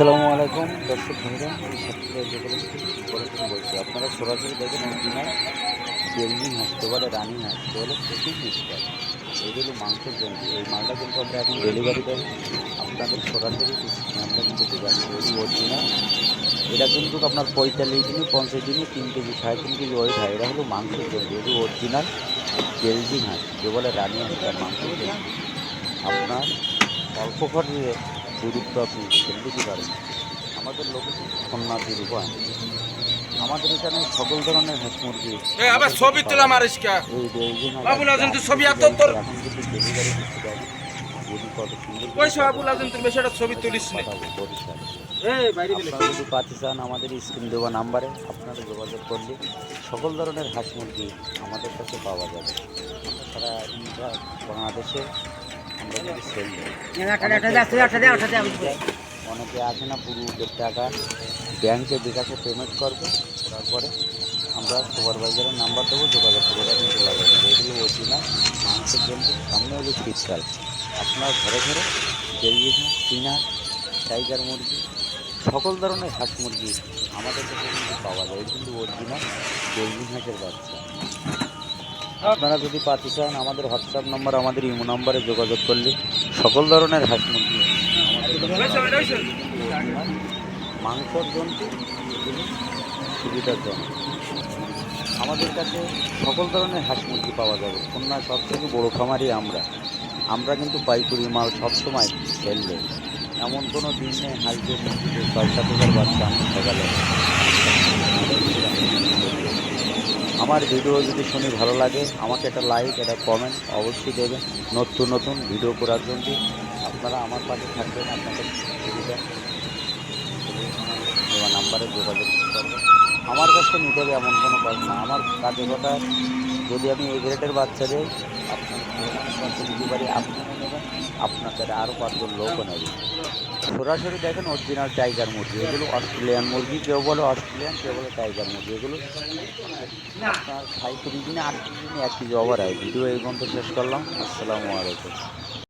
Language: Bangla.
আসসালামু আলাইকুম দর্শক ভাইরা, আমি সাতক্ষীরা বলেছেন বলছি। আপনারা সরাসরি দেখেন অরিজিনাল বেলজিং হাঁস, বলে রানী হাঁস, বলে প্রচুর মিষ্টার। এগুলো মাংসের জন্য এই মালটা কিন্তু আমরা এখন ডেলিভারি দেবো আপনাদের সরাসরি স্ক্রিনে আমরা কিন্তু দেখাচ্ছি। এটি অরিজিনাল, এটা কিন্তু আপনার 45 দিনে 50 দিনে 3 কেজি 3.5 কেজি ওয়েট হয়। এটা হলো মাংসের জন্য। এটি অরিজিনাল বেলজিং হাঁস, যে বলে রানী হাঁস, এটা মাংসের জন্য। আপনার অল্প খরচে দূরত্ব আপনি ছেড়ে দিতে পারেন। আমাদের লোকেশন সন্ন্যাসী রূপায়। আমাদের এখানে সকল ধরনের হাঁস মুরগি আবার ছবি তোলা মারিসকা এই বেলজিং আবুল আজম তুই ছবি এত তোর এখন কিন্তু ডেলিভারি দিচ্ছে। দেখেন যদি কত সুন্দর কইছো আবুল আজম তুই বেশি একটা ছবি তুলিস না পাঠাবো বরিশাল। এই বাইরে দিলে আপনারা যদি পাতি চান আমাদের স্ক্রিন দেওয়া নাম্বারে আপনারা যোগাযোগ করলে সকল ধরনের হাঁস মুরগি আমাদের কাছে পাওয়া যাবে। আমরা সারা ইন্ডিয়া বাংলাদেশে আমরা যদি সেল দিই। অনেকে আছে না পুরো টাকা ব্যাংকে বিকাশে পেমেন্ট করবে, তারপরে আমরা সুপারভাইজারের নাম্বার দেবো, যোগাযোগ করে রাখুন চলে যাবে। এগুলো অরিজিনাল মাংসের জন্য। সামনে হলো শীতকাল, আপনার ঘরে ঘরে বেলজিং হাঁস, চীন হাঁস, টাইগার মুরগি, সকল ধরনের হাঁস মুরগি আমাদের কাছে কিন্তু পাওয়া যায়। এটা কিন্তু অরিজিনাল বেলজিং হাঁসের বাচ্চা। আপনারা যদি পাতি চান আমাদের হোয়াটসঅ্যাপ নম্বর, আমাদের ইমো নম্বরে যোগাযোগ করলে সকল ধরনের হাঁস মুরগি মাংসর জন্য, এগুলি সুবিধার জন্য। আমাদের কাছে সকল ধরনের হাঁস মুরগি পাওয়া যাবে। খুলনার সবথেকে বড় খামারি আমরা কিন্তু পাইকারি মাল সবসময় সেল দেই। এমন কোনো দিন নেই হাঁসদের মুরগিদের 6-7 হাজার বাচ্চা আমি সকালে। আমার ভিডিও যদি শুনি ভালো লাগে, আমাকে একটা লাইক, একটা কমেন্ট অবশ্যই দেবেন। নতুন নতুন ভিডিও করার জন্য আপনারা আমার পাশে থাকবেন। আপনাদের সুবিধা দেওয়া নাম্বারে যোগাযোগ করবেন। আমার কাছ থেকে নিতে হবে এমন কোনো কাজ না। আমার কাজে কথা, যদি আমি এই গ্রেডের বাচ্চা দিই, আপনার বাচ্চা দিতে পারি, আপনিও নেবেন, আপনার কাছে আরও 5জন লোকও নেবে। সরাসরি দেখেন অরিজিনাল টাইগার মুরগি, এগুলো অস্ট্রেলিয়ান মুরগি, কেউ বলে অস্ট্রেলিয়ান, কেউ বলে টাইগার মুরগি। এগুলো আপনার 35 দিনে 38 দিনে 1 কেজি ওভার হয়। ভিডিও এই পর্যন্ত শেষ করলাম। আসসালামু আলাইকুম।